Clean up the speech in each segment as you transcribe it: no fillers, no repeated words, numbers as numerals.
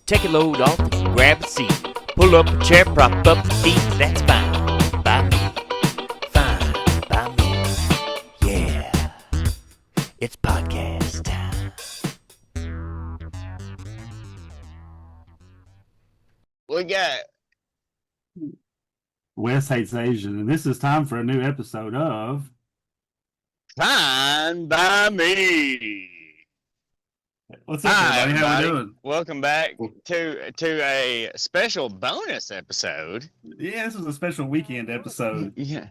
take a load off and grab a seat. Pull up a chair, prop up the feet, that's fine by me. Fine by me. Yeah, it's podcast time. We got Wes Hates Asian, and this is time for a new episode of Fine by me. What's up, everybody? How we doing? Welcome back to a special bonus episode. Yeah, this was a special weekend episode. Yeah.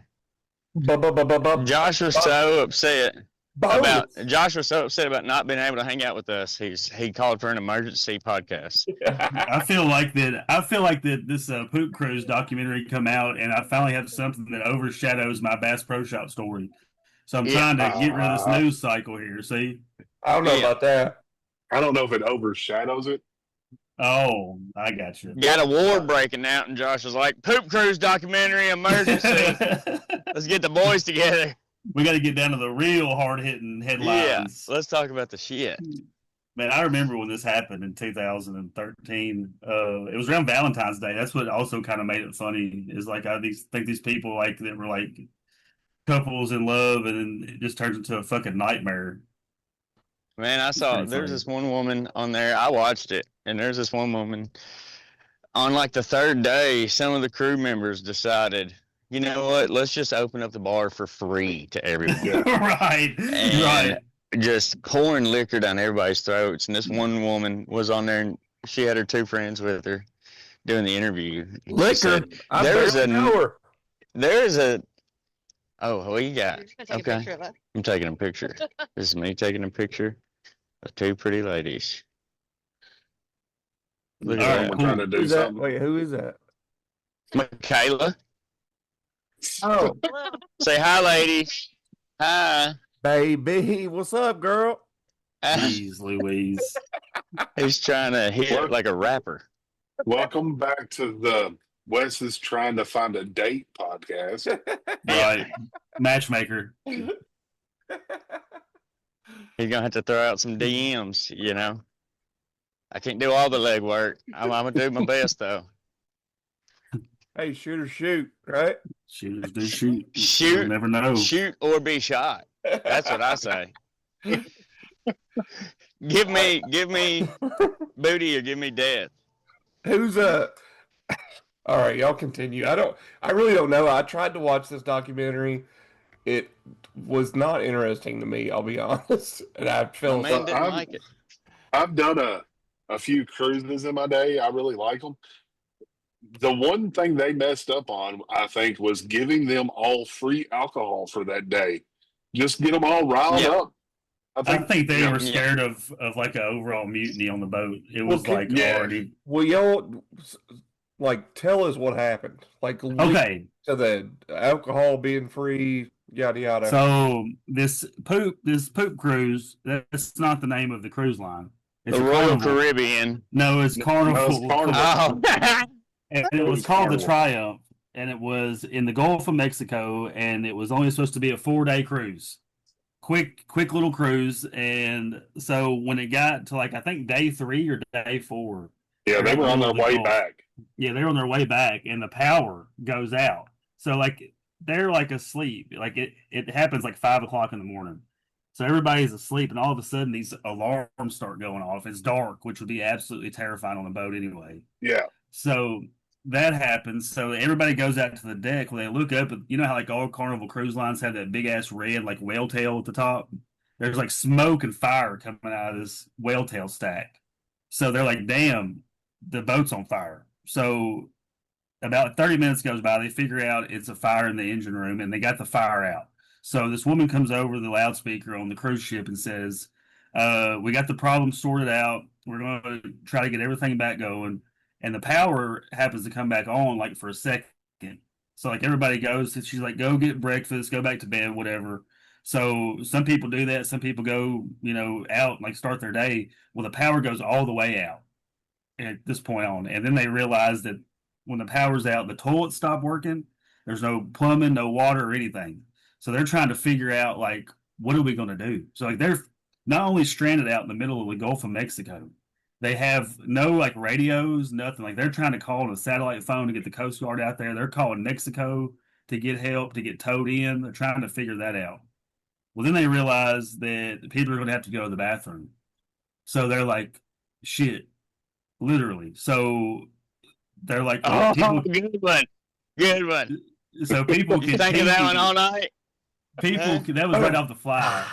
Josh was so upset about not being able to hang out with us. He called for an emergency podcast. I feel like that this Poop Cruise documentary come out, and I finally have something that overshadows my Bass Pro Shop story. So I'm trying to get rid of this news cycle here. See, I don't know about that. I don't know if it overshadows it. Oh, I got you. Got a war breaking out, and Josh was like, "Poop Cruise documentary emergency. Let's get the boys together. We got to get down to the real hard-hitting headlines. Yeah, let's talk about the shit." Man, I remember when this happened in 2013. It was around Valentine's Day. That's what also kind of made it funny. Is like I think these people like that were like couples in love, and then it just turns into a fucking nightmare. Man, I saw there's this one woman on there. I watched it, and there's this one woman on like the third day. Some of the crew members decided, you know what? Let's just open up the bar for free to everyone. Right. Just pouring liquor down everybody's throats. And this one woman was on there, and she had her two friends with her doing the interview. Liquor. There's a. Oh, what you got? Take a picture of it. I'm taking a picture. This is me taking a picture of two pretty ladies. Look All at right, we're cool. trying to do Who's something. that? Wait, who is that? Michaela. Oh, Say hi, ladies. Hi. baby. What's up, girl? Jeez Louise. He's trying to hit like a rapper. Welcome back to the Wes is trying to find a date podcast. Right. Matchmaker. He's gonna have to throw out some DMs, you know. I can't do all the legwork. I'm gonna do my best though. Hey, shoot or shoot, right? Shooters do shoot. Shoot. You'll never know. Shoot or be shot. That's what I say. Give me booty or give me death. Who's All right, y'all continue. I really don't know. I tried to watch this documentary. It was not interesting to me, I'll be honest. And I My felt man didn't like it. I've done a few cruises in my day. I really like them. The one thing they messed up on, I think, was giving them all free alcohol for that day. Just get them all riled up. I think they were scared of like an overall mutiny on the boat. It was already. Will y'all like tell us what happened? Like, Okay. So the alcohol being free, yada yada. So this poop cruise, that's not the name of the cruise line. It's The a Royal Carnival. Caribbean. No, it's Carnival. it's Carnival. Oh. And it was called the Triumph, and it was in the Gulf of Mexico, and it was only supposed to be a 4-day cruise. Quick little cruise. And so when it got to like I think day 3 or day 4. Yeah, they were on their way back. Yeah, they're on their way back, and the power goes out. So like they're like asleep. Like it happens like 5 o'clock in the morning. So everybody's asleep, and all of a sudden these alarms start going off. It's dark, which would be absolutely terrifying on a boat anyway. Yeah. So that happens. So everybody goes out to the deck. When they look up, you know how like all Carnival cruise lines have that big ass red like whale tail at the top. There's like smoke and fire coming out of this whale tail stack. So they're like, "Damn, the boat's on fire." So about 30 minutes goes by. They figure out it's a fire in the engine room, and they got the fire out. So this woman comes over the loudspeaker on the cruise ship and says, "We got the problem sorted out. We're going to try to get everything back going." And the power happens to come back on like for a second. So like everybody goes, she's like, "Go get breakfast, go back to bed, whatever." So some people do that. Some people go, out and like start their day. Well, the power goes all the way out at this point on. And then they realize that when the power's out, the toilets stop working. There's no plumbing, no water or anything. So they're trying to figure out like, what are we going to do? So like they're not only stranded out in the middle of the Gulf of Mexico, They have no like radios, nothing. Like they're trying to call on a satellite phone to get the Coast Guard out there. They're calling Mexico to get help to get towed in. They're trying to figure that out. Well, then they realize that people are going to have to go to the bathroom. So they're like, shit, literally. So they're like, Oh, people, good one. Good one. so people You think of that one all night? People, that was right off the fly.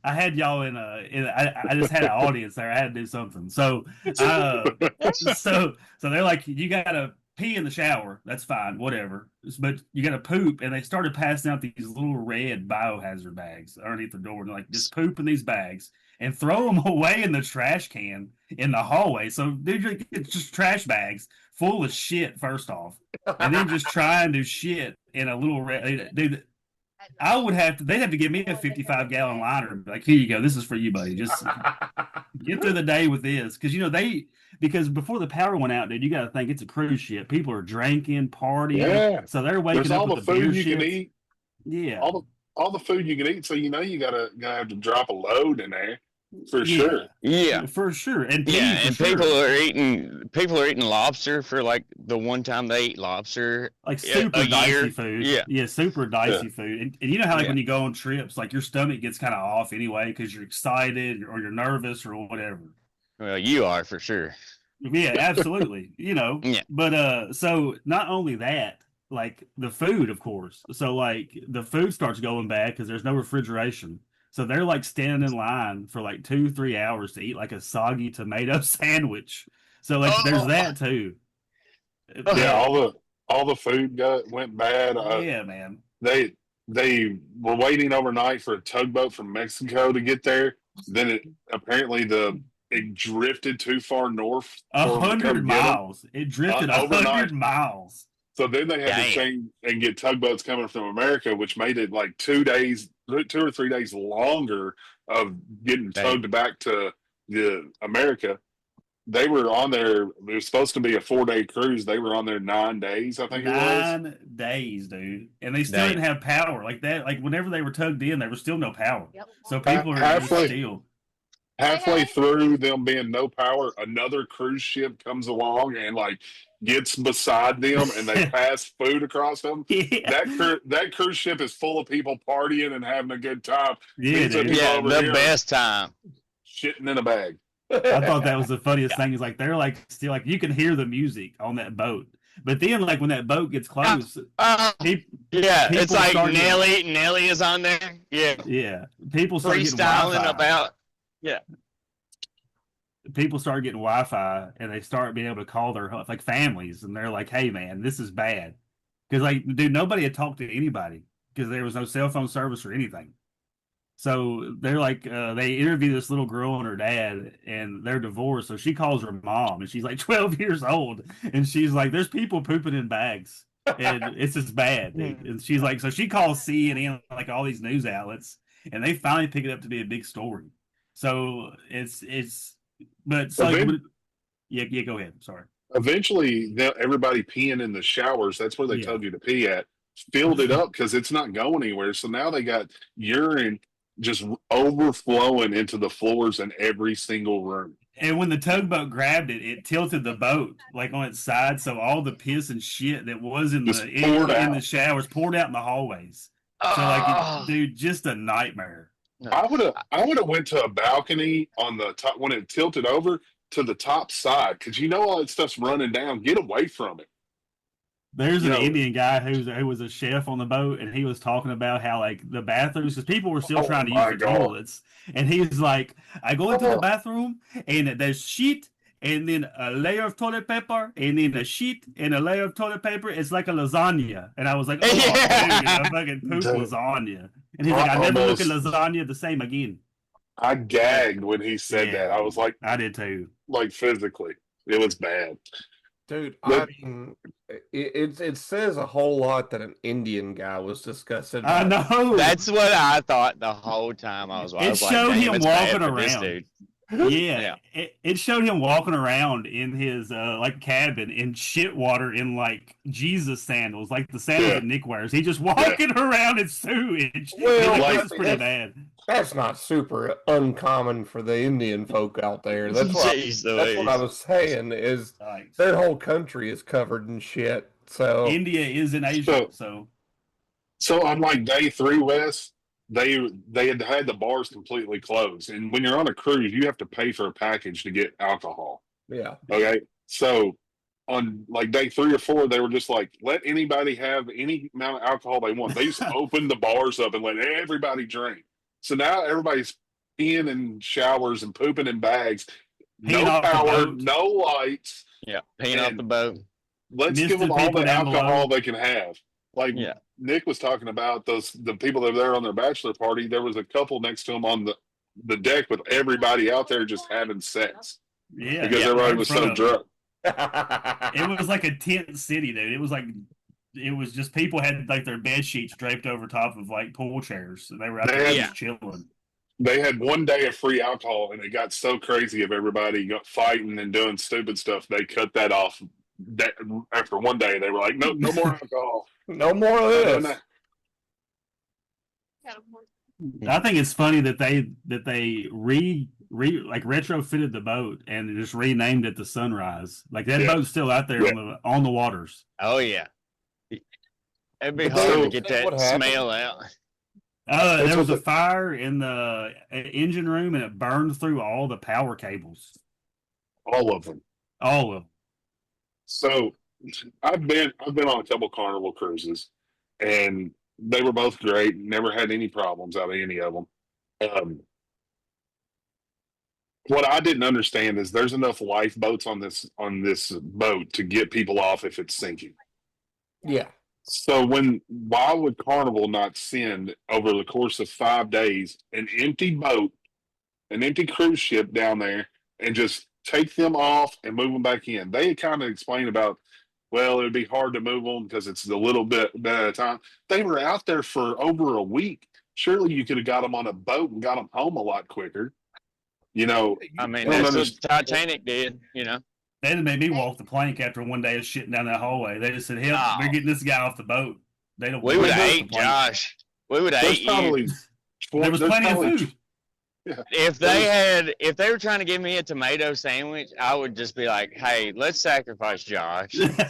I had y'all I just had an audience there. I had to do something. So they're like, you gotta pee in the shower. That's fine, whatever. But you gotta poop. And they started passing out these little red biohazard bags underneath the door. And they're like, just poop in these bags and throw them away in the trash can in the hallway. So dude, it's just trash bags full of shit, first off. And then just try and do shit in a little red dude. They'd have to give me a 55-gallon liner. Like, here you go. This is for you, buddy. Just get through the day with this. Because before the power went out, dude, you got to think it's a cruise ship. People are drinking, partying. Yeah. So they're waking There's up all with the the food beer you can ships. eat. Yeah. All the food you can eat. So you gotta have to drop a load in there for Yeah. sure. Yeah. For sure. And Yeah, for and sure. people are eating lobster for like the one time they eat lobster. Like super dicey food. Yeah. Yeah, super dicey food. And you know how like Yeah. when you go on trips, like your stomach gets kind of off anyway because you're excited or you're nervous or whatever. Well, you are for sure. Yeah, absolutely. Yeah. But so not only that, like the food, of course. So like the food starts going bad because there's no refrigeration. So they're like standing in line for like 2-3 hours to eat like a soggy tomato sandwich. So like there's that too. Yeah, all the food went bad. Yeah, man. They were waiting overnight for a tugboat from Mexico to get there. Then apparently it drifted too far north. 100 miles. It drifted 100 miles. So then they had to change and get tugboats coming from America, which made it like 2 or 3 days longer of getting towed back to America. They were on there. It was supposed to be a 4-day cruise. They were on there 9 days, I think it was. 9 days, dude. And they still didn't have power. Like that, like whenever they were tugged in, there was still no power. Yep. So people are still. Halfway through them being no power, another cruise ship comes along and like gets beside them and they pass food across them. Yeah. That cruise ship is full of people partying and having a good time. Yeah, dude. Yeah, the best time. Shitting in a bag. I thought that was the funniest thing. Is like they're like still like you can hear the music on that boat, but then like when that boat gets close, it's like Nelly is on there. Yeah, people start getting freestyling Wi-Fi. about. Yeah, people start getting Wi-Fi and they start being able to call their like families, and they're like, "Hey, man, this is bad," because like, dude, nobody had talked to anybody because there was no cell phone service or anything. So they're like, they interview this little girl and her dad, and they're divorced. So she calls her mom, and she's like 12 years old, and she's like, "There's people pooping in bags, and it's just bad." And she's like, so she calls CNN, like all these news outlets, and they finally pick it up to be a big story. So but so like, yeah, go ahead. Sorry. Eventually, everybody peeing in the showers. That's where they told you to pee at. Filled it up because it's not going anywhere. So now they got urine just overflowing into the floors in every single room. And when the tugboat grabbed it, it tilted the boat like on its side, so all the piss and shit that was in the showers poured out in the hallways. So like, dude, just a nightmare. I would have went to a balcony on the top when it tilted over to the top side because all that stuff's running down. Get away from it. There's an Indian guy who was a chef on the boat, and he was talking about how like the bathrooms, because people were still trying to use the toilets, and he's like, "I go into the bathroom and there's sheet, and then a layer of toilet paper, and then a sheet and a layer of toilet paper. It's like a lasagna." And I was like, "Oh, dude, I fucking poop lasagna." And he's like, "I never look at lasagna the same again." I gagged when he said that. I was like, I did too. Like physically, it was bad. Dude, I mean, it says a whole lot that an Indian guy was disgusted. I know. That's what I thought the whole time I was watching. It showed him walking around. Yeah, it showed him walking around in his like cabin in shit water in like Jesus sandals, like the sandals that Nick wears. He just walking around in sewage. Well, This is pretty bad. That's not super uncommon for the Indian folk out there. That's what I was saying is their whole country is covered in shit. So India is in Asia, so on like day 3, Wes, they had the bars completely closed, and when you're on a cruise, you have to pay for a package to get alcohol. Yeah. Okay. So on like day 3 or 4, they were just like, let anybody have any amount of alcohol they want. They just opened the bars up and let everybody drink. So now everybody's peeing in showers and pooping in bags. No power, no lights. Yeah, peeing off the boat. Let's give them all the alcohol they can have. Like Nick was talking about the people that were there on their bachelor party. There was a couple next to him on the deck with everybody out there just having sex. Yeah, because everybody was so drunk. It was like a tent city, dude. It was just people had like their bed sheets draped over top of like pool chairs, and they were out there just chilling. They had one day of free alcohol, and it got so crazy of everybody fighting and doing stupid stuff. They cut that off. After one day, they were like, "No more alcohol, no more of this." I think it's funny that they like retrofitted the boat and just renamed it the Sunrise. Like that boat's still out there on the waters. Oh yeah, it'd be hard to get that smell out. There was a fire in the engine room, and it burned through all the power cables. All of them. So I've been on a couple Carnival cruises, and they were both great. Never had any problems out of any of them. What I didn't understand is there's enough lifeboats on this boat to get people off if it's sinking. Yeah. So why would Carnival not send over the course of 5 days an empty boat, an empty cruise ship down there, and just take them off and move them back in? They kind of explained about, well, it'd be hard to move them because it's a little bit at a time. They were out there for over a week. Surely you could have got them on a boat and got them home a lot quicker. I mean, that's what Titanic did, They had made me walk the plank after one day of shitting down that hallway. They just said, "Hell, we're getting this guy off the boat." We would have ate, Josh. We would have ate you. There was plenty of food. Yeah. If they were trying to give me a tomato sandwich, I would just be like, "Hey, let's sacrifice Josh." He's not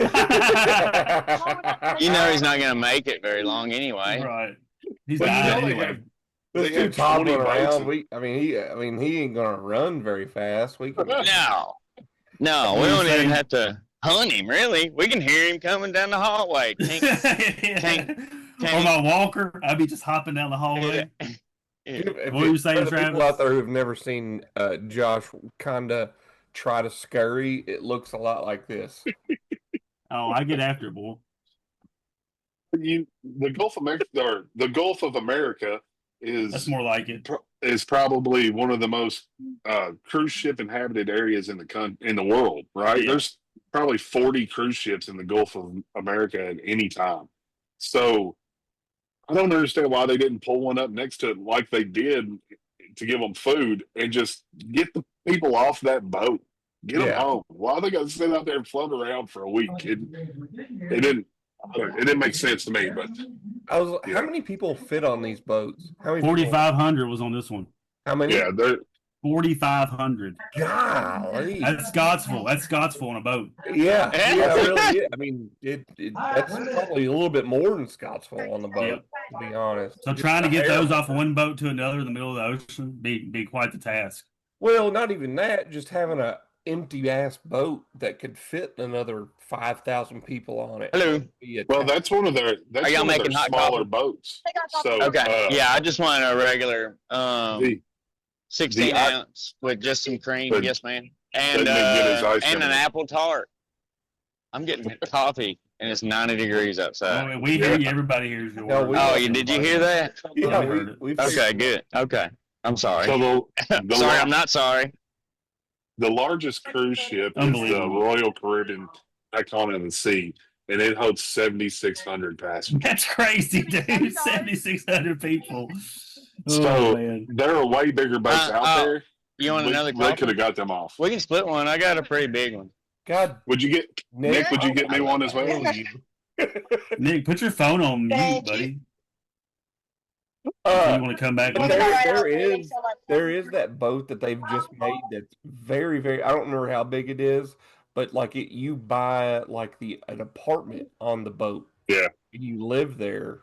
going to make it very long anyway. Right. He's dying anyway. This dude's hobbling around. He ain't gonna run very fast. We can... No, we don't even have to hunt him. Really, we can hear him coming down the hallway. On my walker, I'd be just hopping down the hallway. What were you saying, Travis? People out there who've never seen Josh kind of try to scurry, it looks a lot like this. Oh, I get after it, boy. The Gulf of America that's more like it. Is probably one of the most cruise ship inhabited areas in the world, right? Yeah. There's probably 40 cruise ships in the Gulf of America at any time. So I don't understand why they didn't pull one up next to it like they did to give them food and just get the people off that boat, get them home. Why they got to sit out there and float around for a week? It didn't make sense to me, but how many people fit on these boats? 4,500 was on this one. How many? Yeah, 4,500. Golly. That's Scottsville. That's Scottsville on a boat. Yeah, really. I mean, that's probably a little bit more than Scottsville on the boat, to be honest. So trying to get those off one boat to another in the middle of the ocean be quite the task. Well, not even that. Just having a empty ass boat that could fit another 5,000 people on it. Hello. Well, that's one of their smaller boats. So okay. I just wanted a regular 16 ounce with just some cream, yes, man, and an apple tart. I'm getting coffee, and it's 90 degrees outside. Oh, we hear you. Everybody hears you. Did you hear that? Yeah, we okay, good. Okay, I'm sorry. So sorry, I'm not sorry. The largest cruise ship is the Royal Caribbean Icon of the Sea, and it holds 7,600 passengers. That's crazy, dude. 7,600 people. So there are way bigger boats out there. You want another They could coffee? have got them off. We can split one. I got a pretty big one. God, Would you get Nick? Would you get me one as well? kill you. Nick, put your phone on mute, buddy. If you want to come back But with us. there is that boat that they've just made that's very, very. I don't remember how big it is, but like you buy like an apartment on the boat. Yeah. And you live there.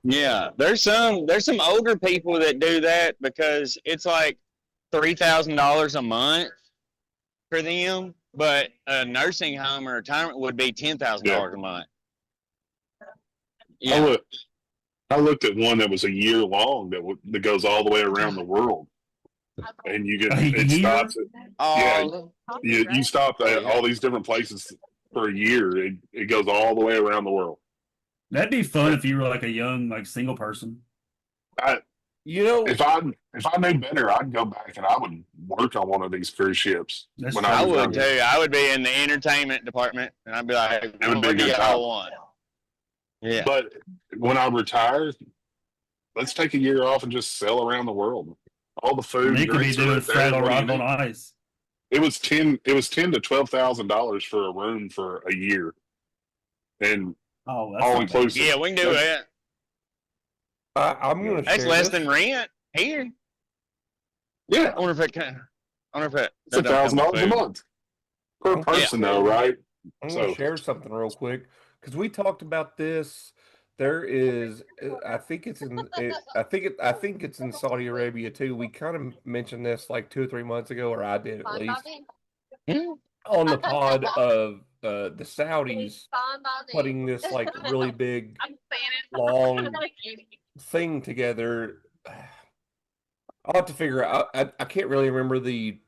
Yeah, there's some older people that do that because it's like $3,000 a month for them, but a nursing home or retirement would be $10,000 a month. Yeah. I looked at one that was a year long that goes all the way around the world, and you get it stops at you stop at all these different places for a year. It goes all the way around the world. That'd be fun if you were like a young, like single person. If I knew better, I'd go back and I would work on one of these cruise ships. I would too. I would be in the entertainment department, and I'd be like, it would be a good time. Yeah. But when I retire, let's take a year off and just sail around the world. All the food. Nick could be doing Fraggle Rock on ice. It was $10,000 to $12,000 for a room for a year, and all inclusive. Yeah, we can do that. I'm gonna. That's less than rent here. Yeah, I wonder if it's $1,000 a month per person, though, right? I'm gonna share something real quick because we talked about this. There is, I think it's in Saudi Arabia too. We kind of mentioned this like 2 or 3 months ago, or I did at least, on the pod of the Saudis putting this like really big, long thing together. I'll have to figure out. I can't really remember the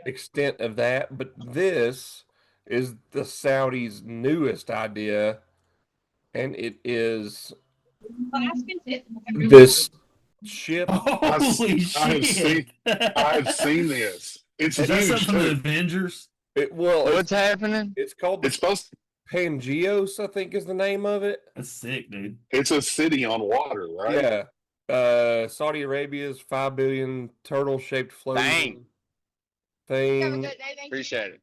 extent of that, but this is the Saudis' newest idea. And it is this ship. Holy shit! I've seen this. It's is that huge something from the too. Avengers? What's happening? It's called. It's supposed. Pangeos, I think, is the name of it. That's sick, dude. It's a city on water, right? Yeah. Saudi Arabia's 5 billion turtle-shaped floating thing. Appreciate it.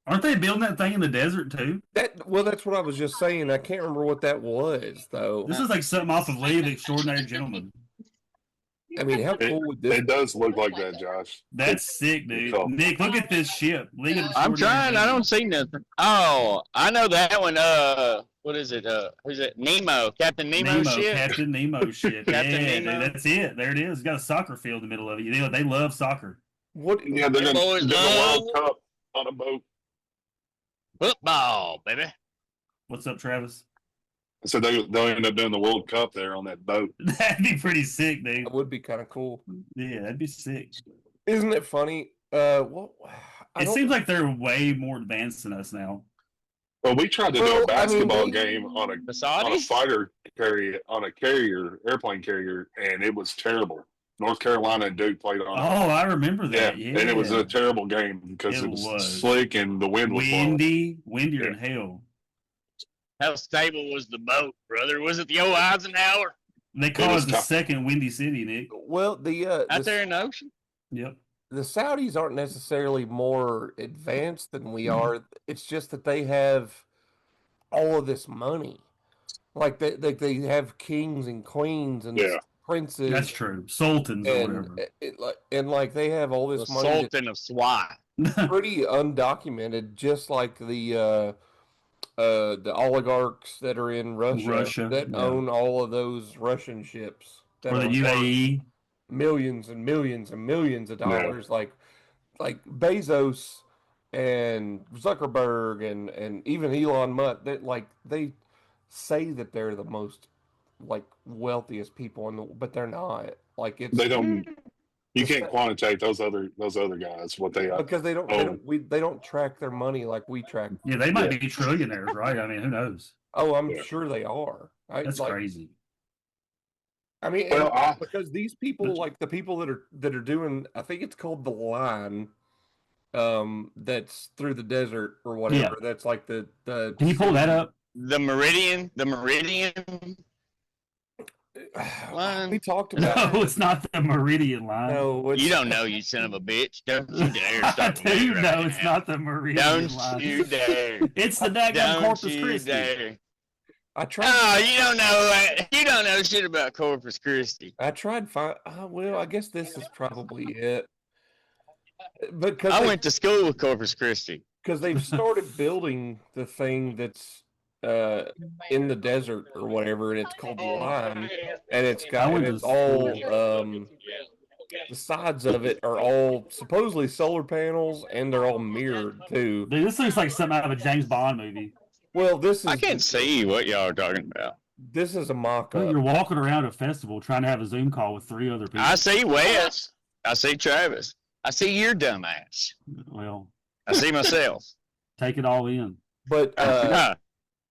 Aren't they building that thing in the desert too? That's what I was just saying. I can't remember what that was though. This is like something off of League of Extraordinary Gentlemen. I mean, how cool would this? It does look like that, Josh. That's sick, dude. Nick, look at this ship. League of I'm trying. I don't see nothing. Oh, I know that one. What is it? Who's it? Nemo. Captain Nemo ship. Captain Nemo ship. Captain Nemo. Nemo. Dude, that's it. There it is. It's got a soccer field in the middle of it. You know, they love soccer. What? Yeah, they're going to do the World Cup on a boat. Football, baby. What's up, Travis? So they'll end up doing the World Cup there on that boat. That'd be pretty sick, dude. That would be kind of cool. Yeah, that'd be sick. Isn't it funny? It seems like they're way more advanced than us now. Well, we tried to do a basketball game on a fighter airplane carrier, and it was terrible. North Carolina and Duke played on it. Oh, I remember that. Yeah. And it was a terrible game because it was slick and the wind was windier than hell. How stable was the boat, brother? Was it the old Eisenhower? They call it the second windy city, Nick. Well, out there in the ocean. Yep. The Saudis aren't necessarily more advanced than we are. It's just that they have all of this money. Like they have kings and queens and princes. That's true. Sultans or whatever. And they have all this money. Sultan of Swat. Pretty undocumented, just like the oligarchs that are in Russia that own all of those Russian ships. Or the UAE. Millions and millions and millions of dollars. Yeah. Like Bezos and Zuckerberg and even Elon Musk, they say that they're the most wealthiest people but they're not. They don't. You can't quantitate those other guys what they are because they don't track their money like we track. Yeah, they might be trillionaires, right? I mean, who knows? Oh, I'm sure they are. That's crazy. I mean, because these people, like the people that are doing, I think it's called the line, that's through the desert or whatever. Yeah. That's like the. Can you pull that up? The Meridian. Line. We talked about No, it's not the Meridian line. no. You don't know, you son of a bitch. Don't you dare I start with me do right know it's now. not the Meridian Don't line. you dare. It's the daggum Don't Corpus you Christi. dare. I tried. Oh, you don't know. You don't know shit about Corpus Christi. I tried. Well, I guess this is probably it. Because I went to school with Corpus Christi. they've started building the thing that's in the desert or whatever, and it's called the Line, and it's got and it's all the sides of it are all supposedly solar panels, and they're all mirrored too. Dude, this looks like something out of a James Bond movie. Well, this is I can't see what y'all are talking about. This is a mock-up. You're walking around a festival trying to have a Zoom call with 3 other people. I see Wes. I see Travis. I see your dumb ass. Well, I see myself. take it all in. But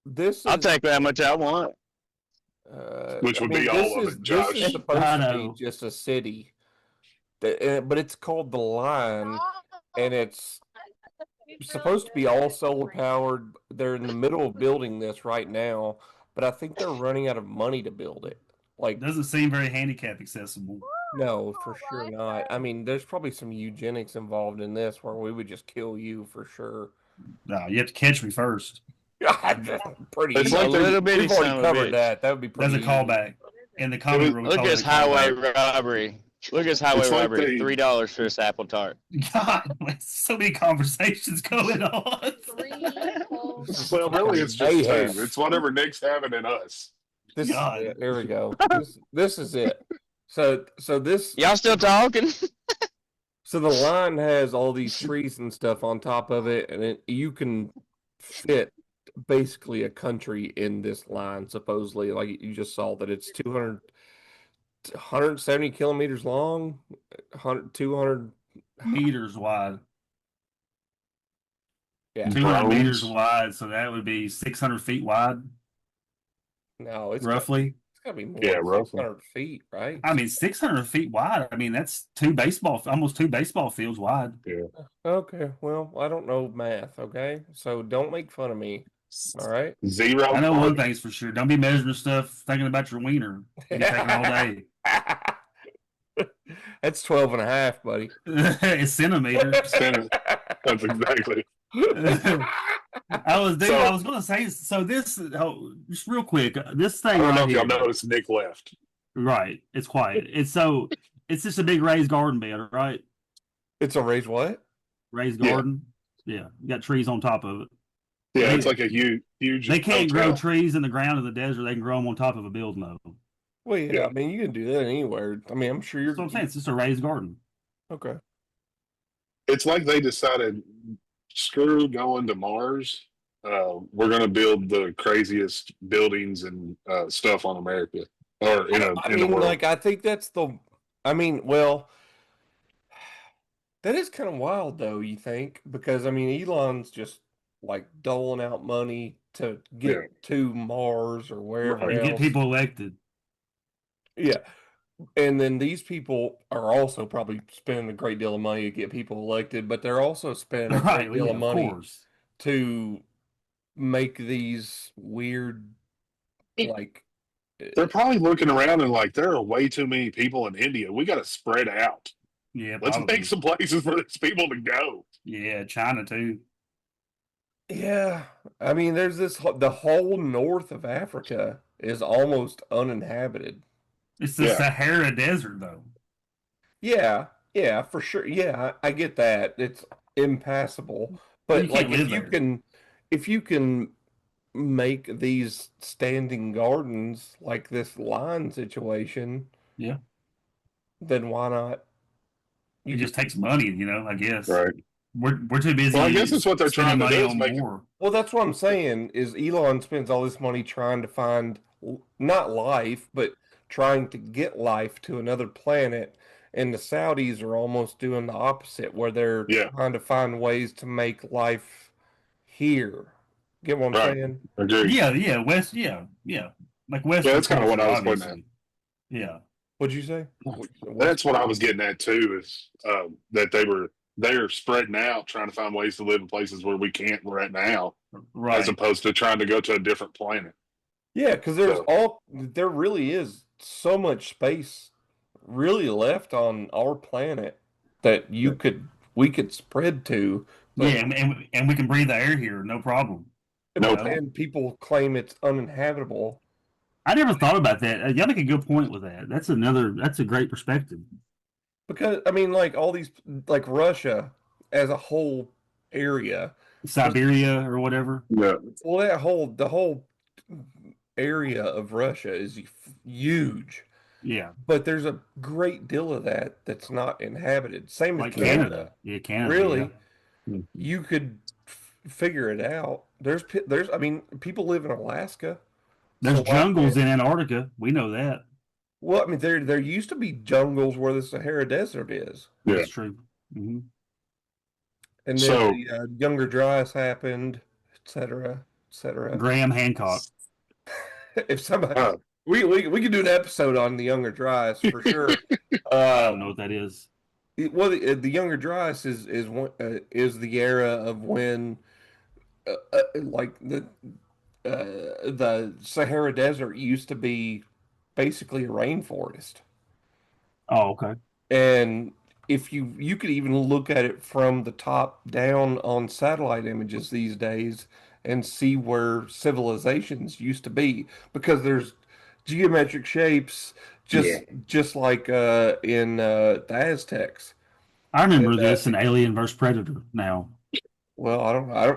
this I'll is, take how much I want. Which would be all of it, Josh. This is supposed I to know. be just a city, but it's called the Line, and it's supposed to be all solar powered. They're in the middle of building this right now, but I think they're running out of money to build it. Like, Doesn't seem very handicap accessible. no, for sure not. I mean, there's probably some eugenics involved in this where we would just kill you for sure. No, you have to catch me first. Pretty It's easy. like they're- little bitty We've son already of a covered bitch. that. That would be pretty That's a easy. callback. In the comment room, we Look call at it this a highway callback. robbery. Look at this highway It's like robbery. they- $3 for this apple tart. God, there's so many conversations going on. Well, really, it's just Mayhem. two. It's whatever Nick's having in us. This God. is it. There we go. This is it. So this Y'all still talking? so the Line has all these trees and stuff on top of it, and you can fit basically a country in this line. Supposedly, like you just saw that it's 170 kilometers long, 200. Meters wide. Yeah. 200 Drones. meters wide, so that would be 600 feet wide, No, it's roughly. It's gotta be more Yeah, than roughly. 600 feet, right? I mean, 600 feet wide. I mean, that's almost two baseball fields wide. Okay, well, I don't know math, okay? So don't make fun of me, all right? Zero. I know one party. thing's for sure. Don't be measuring stuff thinking about your wiener. You can take it all day. That's 12 and a half, buddy. It's centimeters. That's exactly. I was gonna say, so this, just real quick, this I thing don't know right if y'all here, noticed Nick left. right? It's quiet. It's just a big raised garden bed, right? It's a raised what? Raised Yeah. garden. Yeah, you got trees on top of it. Yeah, it's like a huge. They can't grow hotel. trees in the ground in the desert. They can grow them on top of a building, though. Well, yeah, Yeah. I mean, you can do that anywhere. I mean, I'm sure you're That's what I'm saying. It's just a raised garden. okay. It's like they decided, screw going to Mars. We're going to build the craziest buildings and stuff on America or in I the mean, world. like, I think that's the. I mean, well, that is kind of wild, though. You think because I mean, Elon's just like doling out money to get Yeah. to Mars or wherever Right. And get else. people elected. Yeah. And then these people are also probably spending a great deal of money to get people elected, but they're also spending a Right. great deal Yeah, of of money course. to make these weird, like, They're probably looking around and like, there are way too many people in India. We got to spread out. Yeah, Let's probably. make some places for these people to go. Yeah, China too. yeah. I mean, there's the whole north of Africa is almost uninhabited. It's the Yeah. Sahara Desert, though. Yeah, yeah, for sure. Yeah, I get that. It's impassable. But You can't like live there. if you can make these standing gardens like this Line situation, Yeah. then why not? It just takes money, I guess. Right. We're too busy. Well, I guess that's what they're spending trying to money do is on make it- war. Well, that's what I'm saying is Elon spends all this money trying to find not life, but trying to get life to another planet. And the Saudis are almost doing the opposite, where they're Yeah. trying to find ways to make life here. Get what I'm Right. saying? Agreed. Yeah, West. Yeah. Like West. Yeah, that's kinda what I was pointing obviously. Yeah. What'd you say? That's what I was getting at too. Is that they're spreading out, trying to find ways to live in places where we can't right now, Right. as opposed to trying to go to a different planet. Yeah, because there really is so much space really left on our planet that we could spread to, but Yeah, and we can breathe the air here, no problem. No and people claim it's uninhabitable. I never thought about that. Y'all make a good point with that. That's a great perspective. Because I mean, like all these, like Russia as a whole area, Siberia or whatever. Yeah. well, the whole area of Russia is huge, Yeah, but there's a great deal of that that's not inhabited. Same as like Canada. Canada. Yeah, Canada. Really, Yeah. you could figure it out. I mean, people live in Alaska. There's So why jungles can't- in Antarctica. We know that. Well, I mean, there used to be jungles where the Sahara Desert is, Yeah. That's true. Hmm. and then So- the Younger Dryas happened, etc., etc. Graham Hancock. If somebody, Uh, we could do an episode on the Younger Dryas for sure. I don't know what that is. Well, the Younger Dryas is the era of when like the Sahara Desert used to be basically a rainforest. Oh, okay. And if you could even look at it from the top down on satellite images these days and see where civilizations used to be, because there's geometric shapes just like in the Aztecs. I remember And, this in Alien vs Predator. Now, well,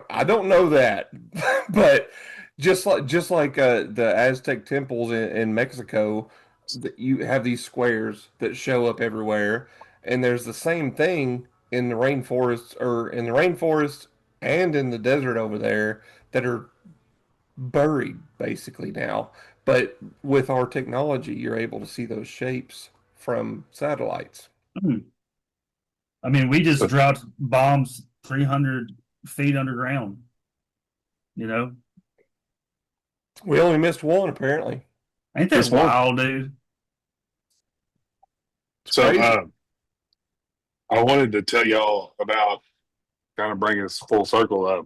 I don't know that, but just like the Aztec temples in Mexico, you have these squares that show up everywhere, and there's the same thing in the rainforest and in the desert over there that are buried basically now. But with our technology, you're able to see those shapes from satellites. I mean, we just So- dropped bombs 300 feet underground. You know, We only missed one apparently. ain't that Just one. wild, dude? So crazy. I wanted to tell y'all about, kind of bring us full circle up.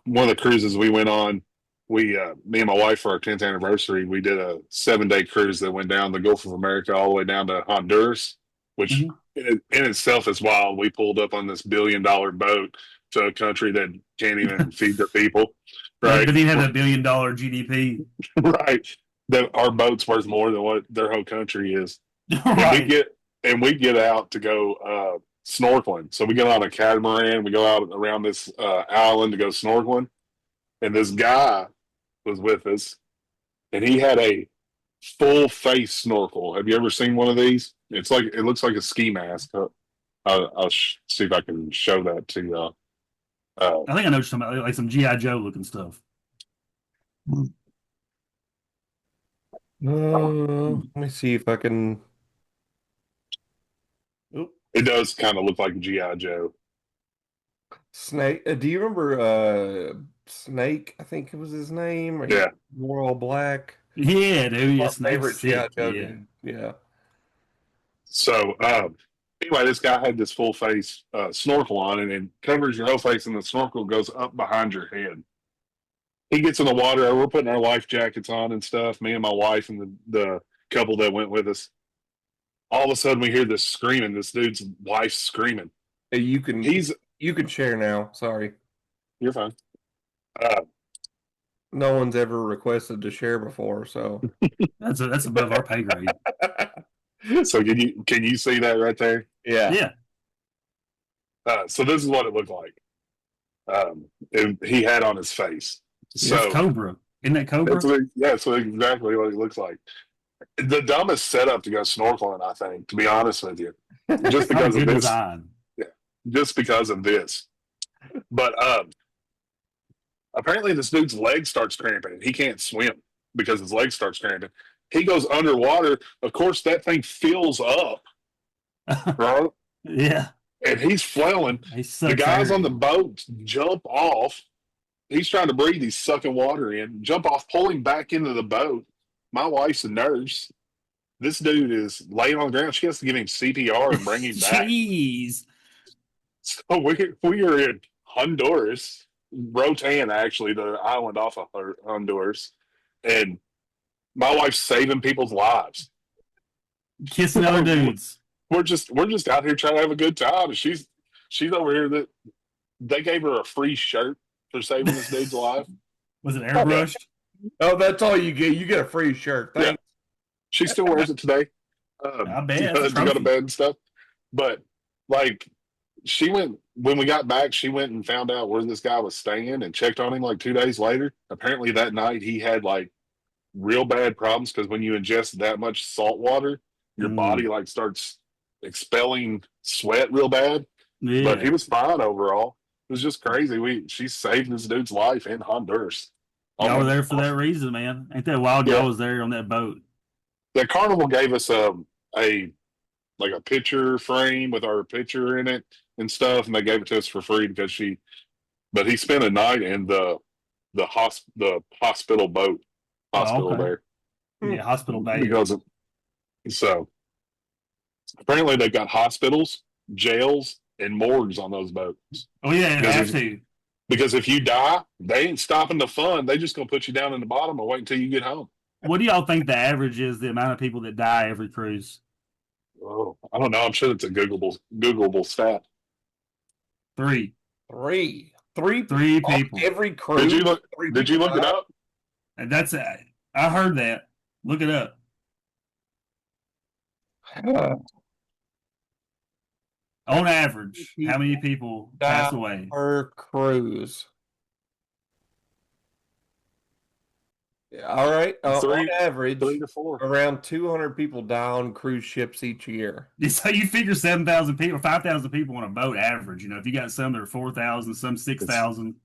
One of the cruises we went on, me and my wife for our 10th anniversary, we did a 7-day cruise that went down the Gulf of America all the way down to Honduras, which Mhm. in itself is wild. We pulled up on this $1 billion boat to a country that can't even feed their people, right? But he had $1 billion GDP. Right. That our boat's worth more than what their whole country is. And Right. we get out to go snorkeling. So we get on a catamaran, we go out around this island to go snorkeling. And this guy was with us, and he had a full face snorkel. Have you ever seen one of these? It looks like a ski mask. I'll see if I can show that to you. I think I know what you're talking about, like some GI Joe looking stuff. Let me see if I can. Oop. It does kind of look like GI Joe. Snake. Do you remember Snake? I think it was his name. Or he Yeah. wore all black. Yeah, dude. My Yeah, favorite Snake's G.I. sick. Joe Yeah. dude. Yeah. So anyway, this guy had this full face snorkel on, and it covers your whole face, and the snorkel goes up behind your head. He gets in the water. We're putting our life jackets on and stuff. Me and my wife and the couple that went with us. All of a sudden, we hear this screaming. This dude's wife screaming. Hey, you can share now. Sorry, You're fine. no one's ever requested to share before, so. That's above our pay grade. So can you see that right there? Yeah. Yeah. So this is what it looked like. And he had on his face. So It's Cobra. Isn't that Cobra? that's exactly what he looks like. The dumbest setup to go snorkeling, I think, to be honest with you, just Not a because of good this. design. Just because of this. But apparently this dude's leg starts cramping and he can't swim because his leg starts cramping. He goes underwater. Of course, that thing fills up, right? Yeah. And he's flailing. He sucks The guys air. on the boat jump off. He's trying to breathe. He's sucking water in. Jump off, pull him back into the boat. My wife's a nurse. This dude is laying on the ground. She has to give him CPR and bring him back. Jeez. So we are in Honduras, Rotan, actually, the island off of Honduras, and My wife's saving people's lives. Kissing other dudes. We're just out here trying to have a good time. And she's over here that they gave her a free shirt for saving this dude's life. Was it airbrushed? Oh, that's all you get. You get a free shirt. Thanks. Yeah. She still wears it today. I bet. To go to bed and stuff. But like she went when we got back, she went and found out where this guy was staying and checked on him like 2 days later. Apparently that night he had like real bad problems because when you ingest that much salt water, your body like starts expelling sweat real bad. Yeah. But he was fine overall. It was just crazy. She saved this dude's life in Honduras. Y'all were there for that reason, man. Ain't that wild? Y'all was there on that boat. The Carnival gave us a picture frame with our picture in it and stuff, and they gave it to us for free because but he spent a night in the hospital boat there. Yeah, hospital bay. So apparently they've got hospitals, jails, and morgues on those boats. Oh yeah, they have to. Because if you die, they ain't stopping the fun. They just gonna put you down in the bottom and wait until you get home. What do y'all think the average is? The amount of people that die every cruise? Oh, I don't know. I'm sure it's a Googleable stat. Three Did people. Every cruise. Did you look it up? And that's I heard that. Look it up. On average, how many people pass away per cruise? All right. On average, 3 to 4. Around 200 people die on cruise ships each year. So you figure 7,000 people, 5,000 people on a boat average. You know, if you got some that are 4,000, some 6,000. It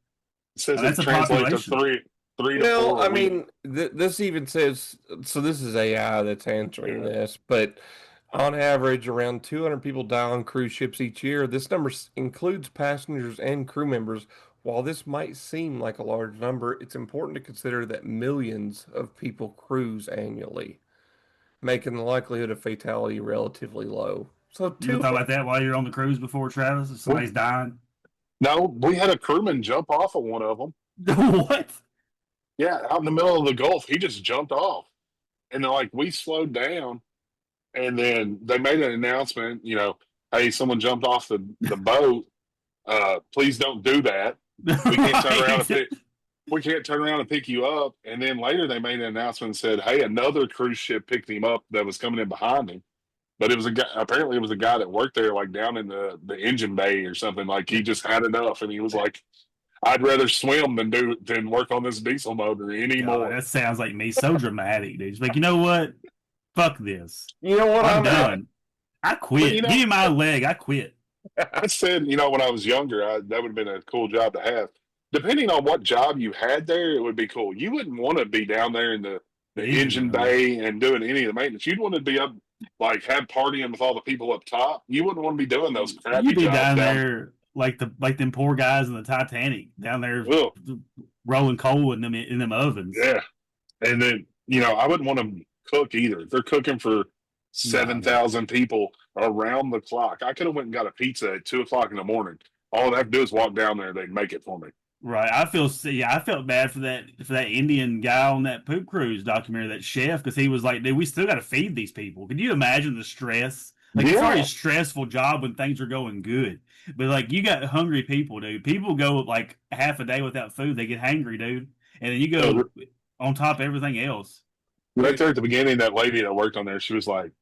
says that's it a translates to population. 3 to 4. I mean, this even says, so this is AI that's answering this, but on average, around 200 people die on cruise ships each year. This number includes passengers and crew members. While this might seem like a large number, it's important to consider that millions of people cruise annually, making the likelihood of fatality relatively low. So You thought about that while you're on the cruise before, Travis? If somebody's dying? No, we had a crewman jump off of one of them. What? Yeah, out in the middle of the Gulf, he just jumped off. And then, like, we slowed down, and then they made an announcement, you know, hey, someone jumped off the boat. Please don't do that. We can't turn around and pick you up. And then later they made an announcement and said, hey, another cruise ship picked him up that was coming in behind him. But it was a guy, apparently it was a guy that worked there, like down in the engine bay or something. Like he just had enough, and he was like, I'd rather swim than work on this diesel motor anymore. God, that sounds like me. So dramatic, dude. It's like, you know what? Fuck this. You know what? I'm done. I quit. You know, Give me my leg. I quit. I said, you know, when I was younger, that would have been a cool job to have. Depending on what job you had there, it would be cool. You wouldn't want to be down there in the engine bay and doing any of the maintenance. You'd want to be up, like, have partying with all the people up top. You wouldn't want to be doing those crappy You'd be jobs down there like them poor guys in the Titanic down there rolling coal in them ovens. Yeah, and then you know I wouldn't want to cook either. They're cooking for 7,000 people around the clock. I could have went and got a pizza at 2:00 in the morning. All I have to do is walk down there; they'd make it for me. Right. I felt bad for that Indian guy on that poop cruise documentary, that chef, because he was like, dude, we still got to feed these people. Can you imagine the stress? Like, it's already a stressful job when things are going good. But, like, you got hungry people, dude. People go, like, half a day without food. They get hangry, dude. And then you go on top of everything else. Right there at the beginning, that lady that worked on there, she was like,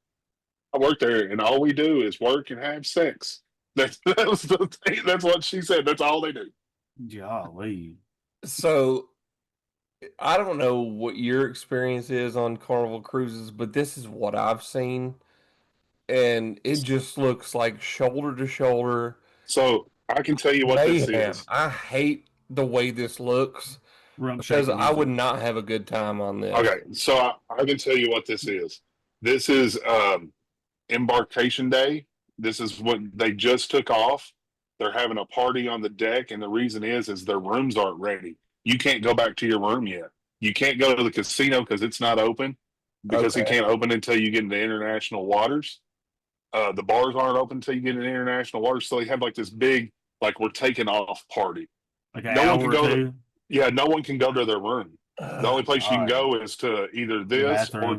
I work there, and all we do is work and have sex. That was the thing. That's what she said. That's all they do. Golly. So, I don't know what your experience is on Carnival cruises, but this is what I've seen. And it just looks like shoulder to shoulder. So I can tell you what this is. I hate the way this looks because I would not have a good time on this. Okay, so I can tell you what this is. This is embarkation day. This is when they just took off. They're having a party on the deck, and the reason is their rooms aren't ready. You can't go back to your room yet. You can't go to the casino because it's not open, because it can't open until you get into international waters. The bars aren't open until you get into international waters, so they have like this big, like, we're taking off party. Like an no hour one can go or two? no one can go to their room. The only place you can go is to either this or bathroom.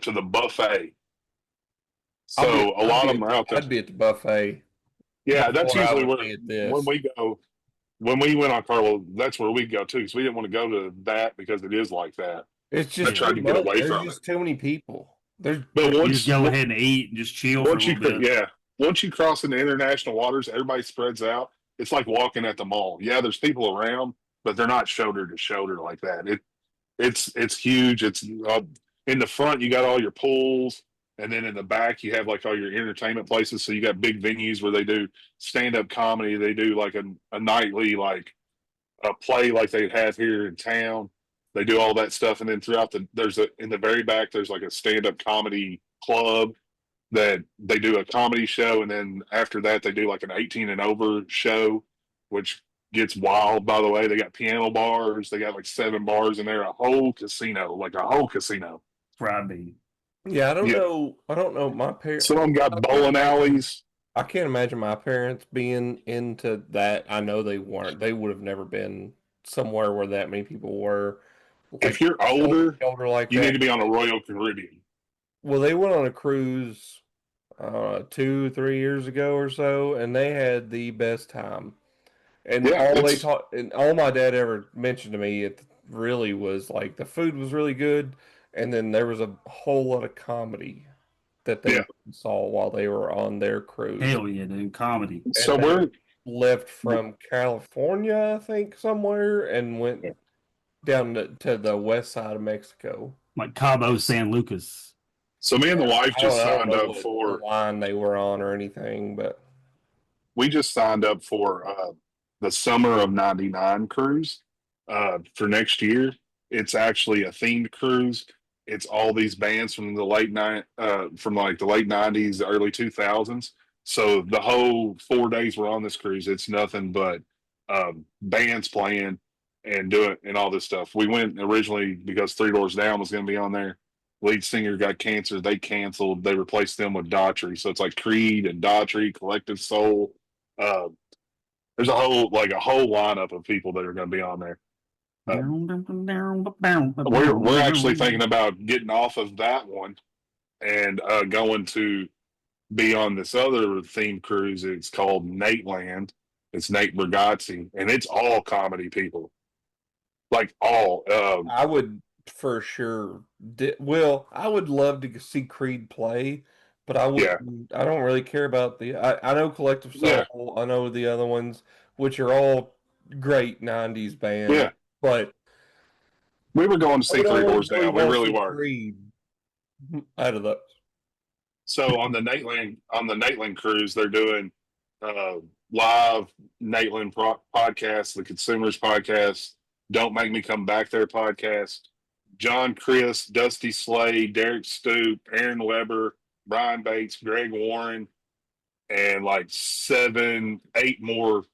to the buffet. So a lot of them are out there. I'd be at the buffet. Yeah, that's before I usually would where be at this. when we go. When we went on Carlo, that's where we go too, because we didn't want to go to that because it is like that. It's I just tried to too get much. away There's from just it. too many people. But You just go ahead and eat and just chill for a little bit. Yeah, once you cross into international waters, everybody spreads out. It's like walking at the mall. Yeah, there's people around, but they're not shoulder to shoulder like that. It's huge. It's in the front. You got all your pools, and then in the back you have like all your entertainment places. So you got big venues where they do stand up comedy. They do like a nightly like a play like they have here in town. They do all that stuff, and then throughout in the very back there's like a stand up comedy club that they do a comedy show, and then after that they do like an 18 and over show, which gets wild. By the way, they got piano bars, they got like 7 bars in there, a whole casino, like a whole casino. Fried bean. Yeah, I don't Yeah. know. I don't know. My parents. Some of them got bowling alleys. I can't imagine my parents being into that. I know they weren't. They would have never been somewhere where that many people were. If you're older, like you that. need to be on a Royal Caribbean. Well, they went on a cruise 2-3 years ago or so, and they had the best time. And Yeah, all they taught, and all my dad ever mentioned to me, it really was like the food was really good, and then there was a whole lot of comedy that they saw while they were on their cruise. Hell yeah, dude. Comedy. And So they we're left from California, I think, somewhere, and went down to the west side of Mexico. Like Cabo San Lucas. so me and the wife just I don't signed know up what for. line they were on or anything, but We just signed up for the summer of '99 cruise for next year. It's actually a themed cruise. It's all these bands from the from like the late '90s, early 2000s. So the whole 4 days we're on this cruise, it's nothing but bands playing and doing and all this stuff. We went originally because Three Doors Down was going to be on there. Lead singer got cancer. They canceled. They replaced them with Daughtry. So it's like Creed and Daughtry, Collective Soul. Uh, there's a whole lineup of people that are going to be on there. We're actually thinking about getting off of that one and going to be on this other themed cruise. It's called Nateland. It's Nate Bargatze, and it's all comedy people, like all. I would for sure. I would love to see Creed play, but I would. Yeah. I don't really care about the. I know Collective Soul. Yeah. I know the other ones, which are all great '90s bands. Yeah. But we were going to see Three Doors really Down. We really were. Creed out of those. So on the Nateland cruise, they're doing live Nateland podcast, the Consumers podcast, Don't Make Me Come Back There podcast. John Chris, Dusty Slade, Derek Stoop, Aaron Weber, Brian Bates, Greg Warren, and like 7, 8 more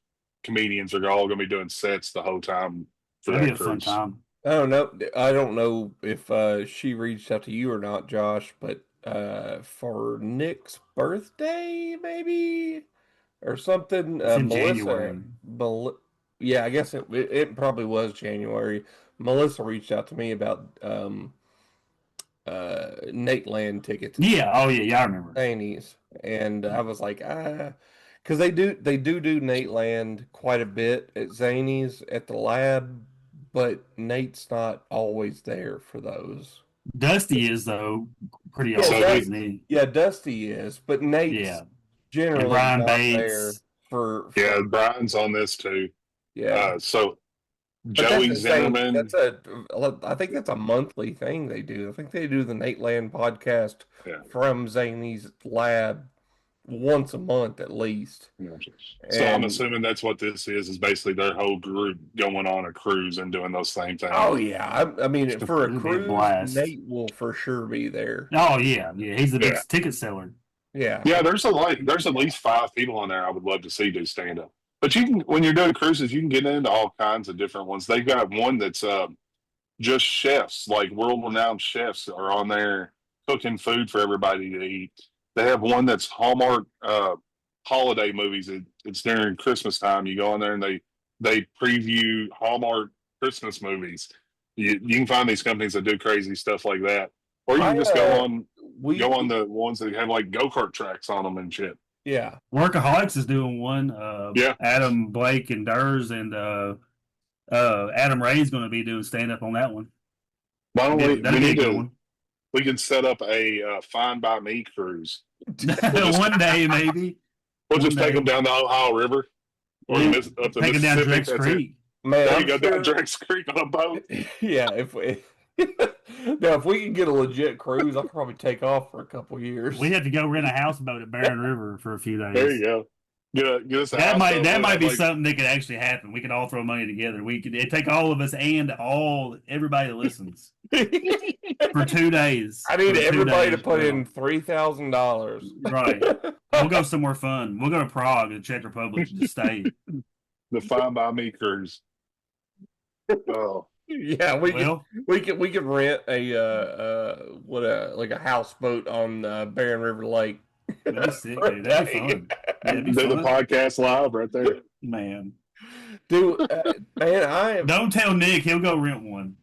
comedians are all going to be doing sets the whole time for That'd that be a cruise. fun time. I don't know. I don't know if she reached out to you or not, Josh, but for Nick's birthday, maybe or something. It's in Melissa, January. Yeah, I guess it probably was January. Melissa reached out to me about Nateland tickets. Yeah. Oh yeah. I remember. Zanies, and I was like, because they do Nateland quite a bit at Zanies at the lab, but Nate's not always there for those. Dusty is though pretty Yeah, awesome, isn't he? Yeah, Dusty is, but Nate's generally And Brian not there Bates. for Yeah, Brian's on this too. yeah. So But Joey that's the same- Zimmerman. I think that's a monthly thing they do. I think they do the Nateland podcast from Zany's lab once a month at least. So I'm assuming that's what this is basically their whole group going on a cruise and doing those same things. Oh yeah, I mean for a It'll be a cruise, blast. Nate will for sure be there. Oh yeah. He's the biggest ticket seller. Yeah, there's at least 5 people on there I would love to see do stand up. But you can, when you're doing cruises, you can get into all kinds of different ones. They've got one that's just chefs, like world renowned chefs are on there cooking food for everybody to eat. They have one that's Hallmark holiday movies. It's during Christmas time. You go in there and they preview Hallmark Christmas movies. You can find these companies that do crazy stuff like that, or you I, can just go on we the ones that have like go-kart tracks on them and shit. yeah. Workaholics is doing one. Yeah. Adam Blake and Durs and Adam Ray's going to be doing stand up on that one. Why don't we That'd be a good one. We can set up a Find by Me cruise. One day, maybe. We'll just take them down the Ohio River or Yeah. up the Take it down Mississippi. Drex That's Creek. Man, There I'm you go, sure- down Drex Creek on a boat. Yeah, if we now if we can get a legit cruise, I could probably take off for a couple years. We have to go rent a houseboat at Barron River for a few days. There you go. Get us a That houseboat. might We'll be have, like, something that could actually happen. We could all throw money together. It'd take all of us and everybody that listens for 2 days. I need For 2 everybody to days, put bro. in $3,000. Right. We'll go somewhere fun. We'll go to Prague, the Czech Republic, to stay. the Find by Me cruise. Oh, Yeah, we Well, could rent like a houseboat on Barron River Lake. that'd be sick, dude. That'd be fun. That'd be do the fun. podcast live right there. Man. Dude, man, I am. Don't tell Nick. He'll go rent one.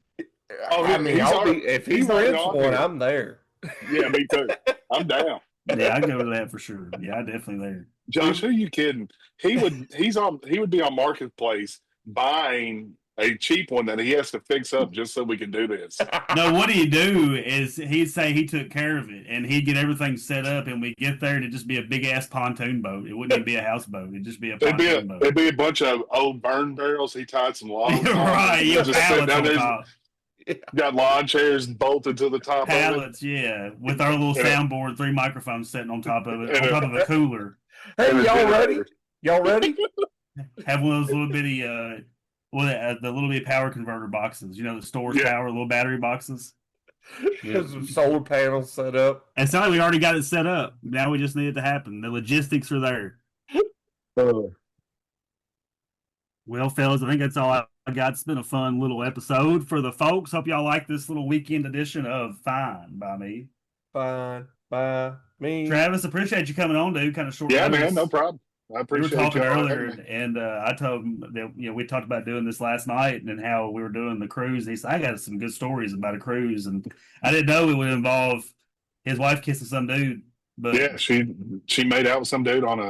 Oh, I mean, he's already- if he he's already rents on one, here. I'm there. Yeah, me too. I'm down. Yeah, I'd go to that for sure. Yeah, I'm definitely there. Josh, who you kidding? He would be on Marketplace buying a cheap one that he has to fix up just so we can do this. No, what he'd do is he'd say he took care of it, and he'd get everything set up, and we'd get there, and it'd just be a big-ass pontoon boat. It wouldn't even be a houseboat. It'd just be a pontoon boat. It'd be a bunch of old burn barrels. He tied some logs. on. Right, yeah, Just sit pallets down on there. top. Got lawn chairs bolted to the top of Pallets, yeah, with our little Yeah. soundboard, 3 microphones sitting on top of it, on Yeah. top of a cooler. Hey, it. y'all ready? Y'all ready? Have one of those little bitty, the little bitty power converter boxes. You know, the storage Yeah. power, little battery boxes. There's some solar panels set up. It's not like we already got it set up. Now we just need it to happen. The logistics are there. Well, fellas, I think that's all I got. It's been a fun little episode for the folks. Hope y'all like this little weekend edition of Fine by Me. Fine by me. Travis, appreciate you coming on, dude. Kind of short Yeah, notice. man, no problem. I We were appreciate talking y'all having earlier, me. and I told him that we talked about doing this last night and how we were doing the cruise. He said, "I got some good stories about a cruise," and I didn't know it would involve his wife kissing some dude. But Yeah, she made out with some dude on a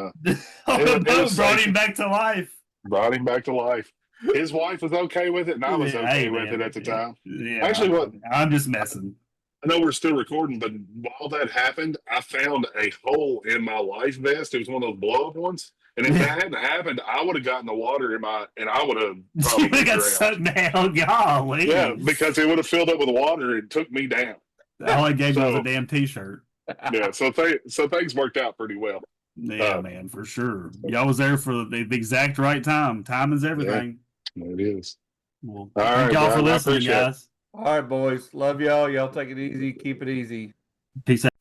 on It the boat, was brought like- him back to life. brought him back to life. His wife was okay with it, and I was Yeah, okay hey, with man. it at the time. Yeah, Actually, what- I'm just messing. I know we're still recording, but while that happened, I found a hole in my life vest. It was one of those blow up ones. And if that hadn't happened, I would have gotten the water and I would have You probably would have got drowned. sucked down. Golly. Yeah, because it would have filled up with water and took me down. all I gave you was So- a damn t-shirt. Yeah, so things worked out pretty well. Yeah, man, for sure. Y'all was there for the exact right time. Timing's everything. It is. Well, All thank right, y'all for Brian, I listening, appreciate it. guys. All right, boys. Love y'all. Y'all take it easy. Keep it easy. Peace out.